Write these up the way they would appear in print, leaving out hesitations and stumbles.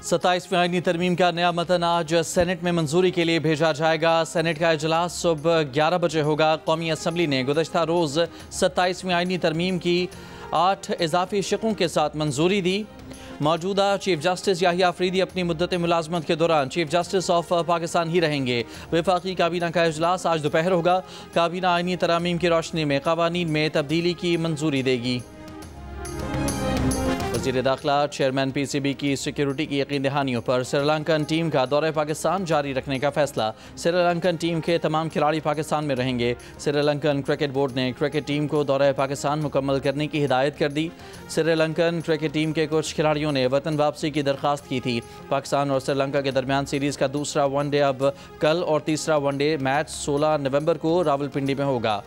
27वीं आईनी तरमीम का नया मतन आज सेनेट में मंजूरी के लिए भेजा जाएगा। सेनेट का इजलास सुबह 11 बजे होगा। कौमी असम्बली ने गुज़श्ता रोज़ 27वीं आईनी तरमीम की 8 इजाफी शिकों के साथ मंजूरी दी। मौजूदा चीफ जस्टिस याहिया अफरीदी अपनी मुद्दत मुलाजमत के दौरान चीफ जस्टिस ऑफ पाकिस्तान ही रहेंगे। वफाकी काबीना का इजलास आज दोपहर होगा। काबीना आईनी तरमीम की रोशनी में कवानीन में तब्दीली की मंजूरी देगी। वज़ीर दाखिला चेयरमैन PCB की सिक्योरिटी की यकीन दहानियों पर श्रीलंकन टीम का दौरा पाकिस्तान जारी रखने का फैसला। श्रीलंकन टीम के तमाम खिलाड़ी पाकिस्तान में रहेंगे। श्रीलंकन क्रिकेट बोर्ड ने क्रिकेट टीम को दौरा पाकिस्तान मुकम्मल करने की हिदायत कर दी। श्रीलंकन क्रिकेट टीम के कुछ खिलाड़ियों ने वतन वापसी की दरख्वास्त की थी। पाकिस्तान और श्रीलंका के दरमियान सीरीज़ का दूसरा वनडे अब कल और तीसरा वनडे मैच 16 नवंबर को रावलपिंडी में होगा।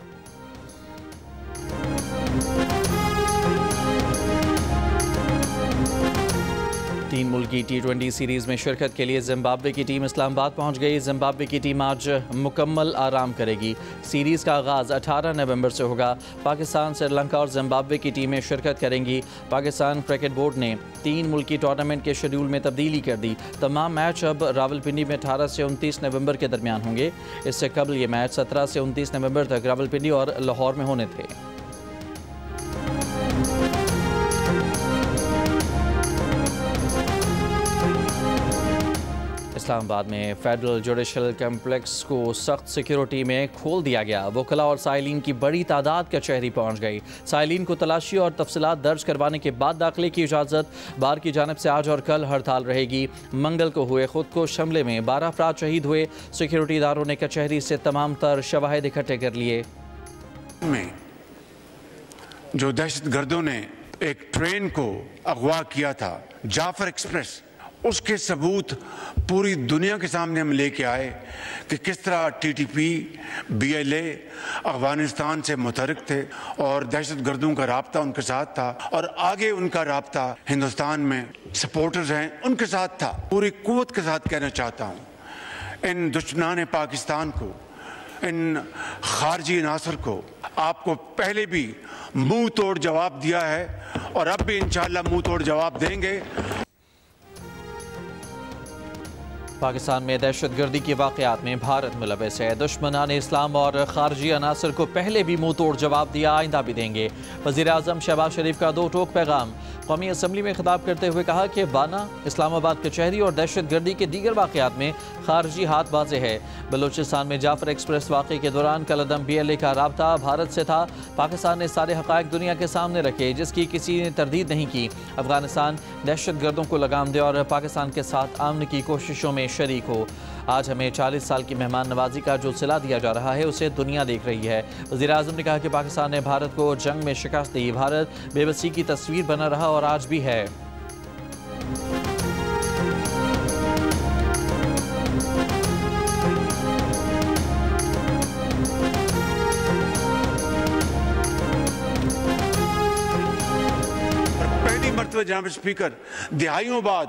तीन मुल्की T20 सीरीज़ में शिरकत के लिए जिम्बाब्वे की टीम इस्लामाबाद पहुंच गई। जिम्बाब्वे की टीम आज मुकम्मल आराम करेगी। सीरीज़ का आगाज़ 18 नवंबर से होगा। पाकिस्तान, श्रीलंका और जिम्बाब्वे की टीमें शिरकत करेंगी। पाकिस्तान क्रिकेट बोर्ड ने 3 मुल्की टूर्नामेंट के शेड्यूल में तब्दीली कर दी। तमाम मैच अब रावलपिंडी में 18 से 29 नवंबर के दरमियान होंगे। इससे कबल ये मैच 17 से 29 नवंबर तक रावलपिंडी और लाहौर में होने थे। इस्लामाबाद में फेडरल जुडिशल कम्प्लेक्स को सख्त सिक्योरिटी में खोल दिया गया। वकला और साइलिन की बड़ी तादाद कचहरी पहुंच गई। साइलिन को तलाशी और तफसीलात दर्ज करवाने के बाद दाखिले की इजाज़त। बार की जानिब से आज और कल हड़ताल रहेगी। मंगल को हुए खुदकुश हमले में 12 अफराद शहीद हुए। सिक्योरिटी इदारों ने कचहरी से तमाम तर शवाहिद इकट्ठे कर लिए। जो दहशतगर्दों ने एक ट्रेन को अगवा किया था, जाफर एक्सप्रेस, उसके सबूत पूरी दुनिया के सामने हम लेके आए कि किस तरह TTP, BLA अफगानिस्तान से मुतहरिक थे और दहशतगर्दों का राब्ता उनके साथ था और आगे उनका राब्ता हिंदुस्तान में सपोर्टर्स हैं उनके साथ था। पूरी कुव्वत के साथ कहना चाहता हूँ, इन दुश्मनान पाकिस्तान को, इन खारजी अनासर को आपको पहले भी मुंह तोड़ जवाब दिया है और अब भी इंशाअल्लाह मुंह तोड़ जवाब देंगे। पाकिस्तान में दहशतगर्दी के वाक़यात में भारत मुलव्वस है। दुश्मनान इस्लाम और खारजी अनासर को पहले भी मुंह तोड़ जवाब दिया, आइंदा भी देंगे। वज़ीर आज़म शहबाज शरीफ का 2 टोक पैगाम। कौमी असम्बली में खिताब करते हुए कहा कि बाना, इस्लामाबाद कचहरी और दहशतगर्दी के दीगर वाक़यात में खारजी हाथ बाजे है। बलूचिस्तान में जाफर एक्सप्रेस वाक़े के दौरान कलदम BLA का राब्ता भारत से था। पाकिस्तान ने सारे हक़ाइक़ दुनिया के सामने रखे जिसकी किसी ने तरदीद नहीं की। अफगानिस्तान दहशतगर्दों को लगाम दे और पाकिस्तान के साथ आमन की कोशिशों में शरीक हो। आज हमें 40 साल की मेहमान नवाजी का जो सिला दिया जा रहा है उसे दुनिया देख रही है। वज़ीर आज़म ने कहा कि पाकिस्तान ने भारत को जंग में शिकस्त दी। भारत बेबसी की तस्वीर बना रहा और आज भी है। पहली मर्तबा जनाब स्पीकर, दिहाइयों बाद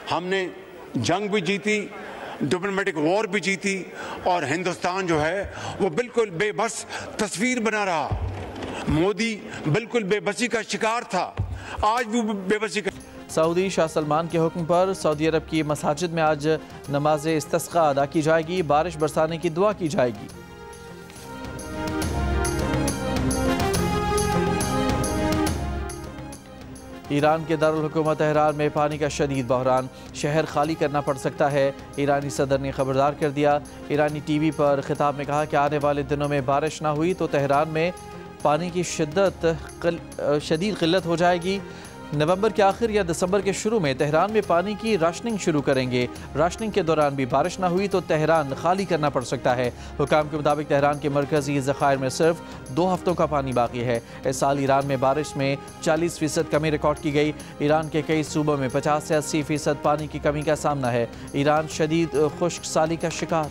हमने जंग भी जीती, डिप्लोमेटिक वॉर भी जीती और हिंदुस्तान जो है वो बिल्कुल बेबस तस्वीर बना रहा। मोदी बिल्कुल बेबसी का शिकार था, आज भी बेबसी का। सऊदी शाह सलमान के हुक्म पर सऊदी अरब की मसाजिद में आज नमाज इस्तिस्का अदा की जाएगी। बारिश बरसाने की दुआ की जाएगी। ईरान के दारुल हुकूमत तेहरान में पानी का शदीद बहरान, शहर खाली करना पड़ सकता है। ईरानी सदर ने खबरदार कर दिया। ईरानी TV पर खिताब में कहा कि आने वाले दिनों में बारिश ना हुई तो तेहरान में पानी की शदीद किल्लत हो जाएगी। नवंबर के आखिर या दिसंबर के शुरू में तेहरान में पानी की राशनिंग शुरू करेंगे। राशनिंग के दौरान भी बारिश ना हुई तो तेहरान खाली करना पड़ सकता है। हुकाम के मुताबिक तेहरान के मरकजी ज़खायर में सिर्फ 2 हफ्तों का पानी बाकी है। इस साल ईरान में बारिश में 40% कमी रिकॉर्ड की गई। ईरान के कई सूबों में 50 से 80% पानी की कमी का सामना है। ईरान शदीद खुश्क साली का शिकार।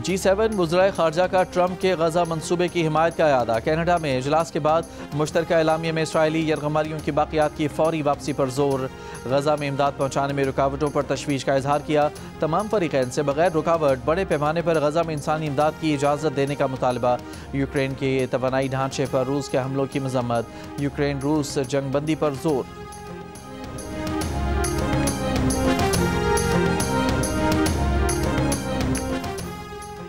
G7 वज़राए ख़ारजा का ट्रंप के गज़ा मंसूबे की हिमायत का इरादा। कनाडा में इजलास के बाद मुश्तरका एलामिया में इसराइली यरगमारियों की बाक़ियात की फौरी वापसी पर जोर। गज़ा में इमदाद पहुँचाने में रुकावटों पर तशवीश का इजहार किया। तमाम फरीक़ैन से बगैर रुकावट बड़े पैमाने पर गज़ा में इंसानी इमदाद की इजाज़त देने का मुतालबा। यूक्रेन के तवानाई ढांचे पर रूस के हमलों की मज़म्मत। यूक्रेन रूस जंगबंदी पर जोर।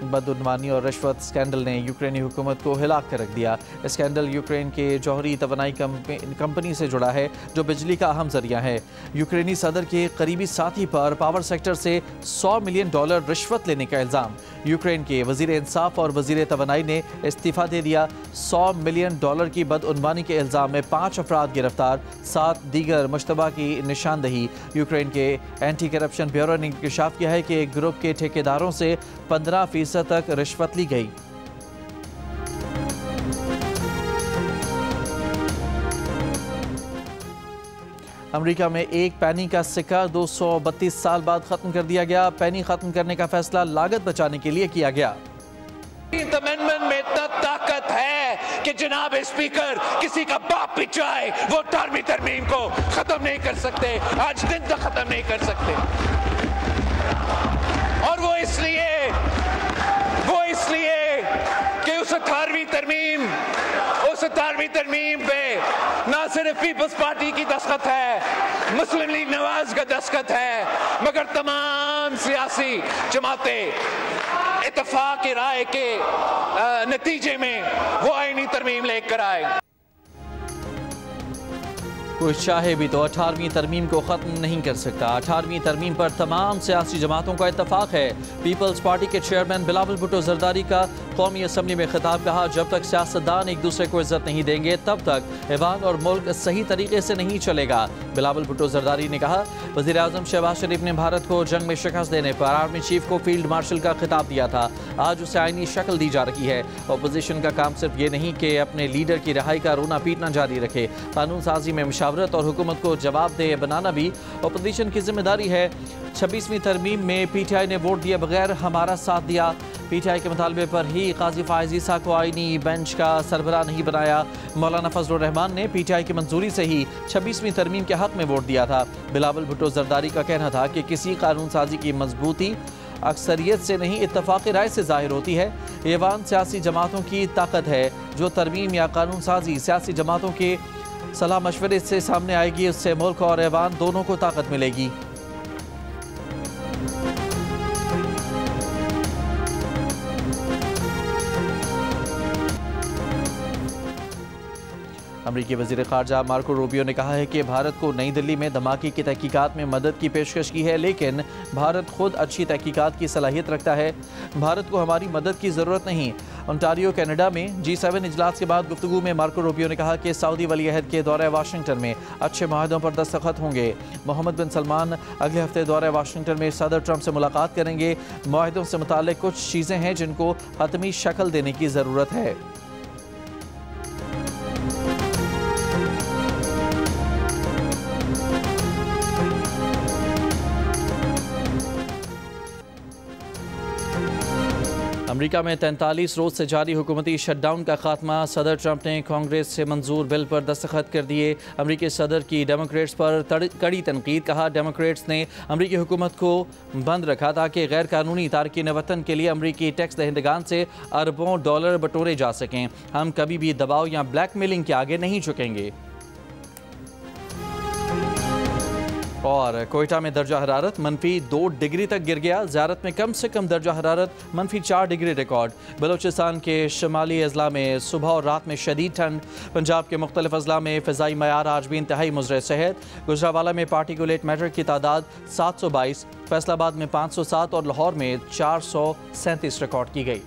बदउनवानी और रिश्वत स्कैंडल ने यूक्रेनी हुकूमत को हिलाक कर रख दिया। स्कैंडल यूक्रेन के जौहरी तवानाई कंपनी से जुड़ा है जो बिजली का अहम जरिया है। यूक्रेनी सदर के करीबी साथी पर पावर सेक्टर से $100 मिलियन रिश्वत लेने का इल्ज़ाम। यूक्रेन के वज़ीर इंसाफ और वज़ीर तवानाई ने इस्तीफ़ा दे दिया। $100 मिलियन की बदउनवानी के इल्ज़ाम में 5 अफराद गिरफ्तार, 7 दीगर मुश्तबा की निशानदही। यूक्रेन के एंटी करप्शन ब्यूरो ने इंकशाफ किया है कि एक ग्रुप के ठेकेदारों से 15% तक रिश्वत ली गई। अमेरिका में एक पैनी का सिक्का 232 साल बाद खत्म कर दिया गया। पैनी खत्म करने का फैसला लागत बचाने के लिए किया गया। अमेंडमेंट में इतना ताकत है कि जनाब स्पीकर किसी का बाप भी चाहे वो 18वीं तरमीम को खत्म नहीं कर सकते, आज दिन तक खत्म नहीं कर सकते। और वो इसलिए कि उस 18वीं तरमीम पे ना सिर्फ पीपल्स पार्टी की दस्तखत है, मुस्लिम लीग नवाज का दस्तखत है, मगर तमाम सियासी जमातें इत्तफाक की राय के नतीजे में वो आईनी तरमीम लेकर आए। कोई चाहे भी तो 18वीं तरमीम को ख़त्म नहीं कर सकता। 18वीं तरमीम पर तमाम सियासी जमातों का इत्तफाक है। पीपल्स पार्टी के चेयरमैन बिलावल भुट्टो जरदारी का कौमी असम्बली में खिताब कहा, जब तक सियासतदान एक दूसरे को इज्जत नहीं देंगे तब तक ईवान और मुल्क सही तरीके से नहीं चलेगा। बिलावल भुट्टो जरदारी ने कहा, वज़ीर आज़म शहबाज शरीफ ने भारत को जंग में शिकस्त देने पर आर्मी चीफ को फील्ड मार्शल का खिताब दिया था, आज उसे आईनी शक्ल दी जा रही है। अपोजिशन का काम सिर्फ ये नहीं कि अपने लीडर की रिहाई का रोना पीटना जारी रखे, कानून साजी में मुशावरत और हुकूमत को जवाबदेह बनाना भी अपोजिशन की जिम्मेदारी है। 26वीं तरमीम में PTI ने वोट दिए बगैर हमारा साथ दिया। PTI के मुतालबे पर ही काजी फायज़ ईसा को आईनी बेंच का सरबराह नहीं बनाया। मौलाना फजलुर रहमान ने PTI की मंजूरी से ही 26वीं तरमीम के हक में वोट दिया था। बिलावल भुट्टो जरदारी का कहना था कि किसी कानून साजी की मजबूती अक्सरियत से नहीं इत्तफाक़ी राय से जाहिर होती है। ऐवान सियासी जमातों की ताकत है। जो तरमीम या कानून साजी सियासी जमातों के सलाह मशवरे से सामने आएगी, उससे मुल्क और ऐवान दोनों को ताकत मिलेगी। अमरीकी वज़ीर ख़ारजा मार्को रूबियो ने कहा है कि भारत को नई दिल्ली में धमाके की तहकीकात में मदद की पेशकश की है, लेकिन भारत खुद अच्छी तहकीकात की सलाहियत रखता है। भारत को हमारी मदद की ज़रूरत नहीं। ओंटारियो कनाडा में G7 इजलास के बाद गुफ्तगू में मार्को रूबियो ने कहा कि सऊदी वलीअहद के दौरे वाशिंगटन में अच्छे माहदों पर दस्तखत होंगे। मोहम्मद बिन सलमान अगले हफ्ते दौरे वाशिंगटन में सदर ट्रंप से मुलाकात करेंगे। माहदों से मुताल्लिक़ कुछ चीज़ें हैं जिनको हतमी शक्ल देने की ज़रूरत है। अमेरिका में 43 रोज से जारी हुकूमती शटडाउन का खात्मा। सदर ट्रंप ने कांग्रेस से मंजूर बिल पर दस्तखत कर दिए। अमेरिकी सदर की डेमोक्रेट्स पर कड़ी तनकीद। कहा, डेमोक्रेट्स ने अमेरिकी हुकूमत को बंद रखा ताकि गैर कानूनी तारकीन वतन के लिए अमेरिकी टैक्स दहिंदगान से अरबों डॉलर बटोरे जा सकें। हम कभी भी दबाव या ब्लैकमेलिंग के आगे नहीं झुकेंगे। और कोयटा में दर्जा हरारत -2 डिग्री तक गिर गया। ज़ियारत में कम से कम दर्जा हरारत -4 डिग्री रिकॉर्ड। बलोचिस्तान के शुमाली अजला में सुबह और रात में शदीद ठंड। पंजाब के मुख्तलिफ अजला में फ़िज़ाई मयार आज भी इंतहाई मुज़र सेहत। गुजरावाला में पार्टिकुलेट मैटर की तादाद 722, फैसलाबाद में 507 और लाहौर में 437 रिकॉर्ड की गई।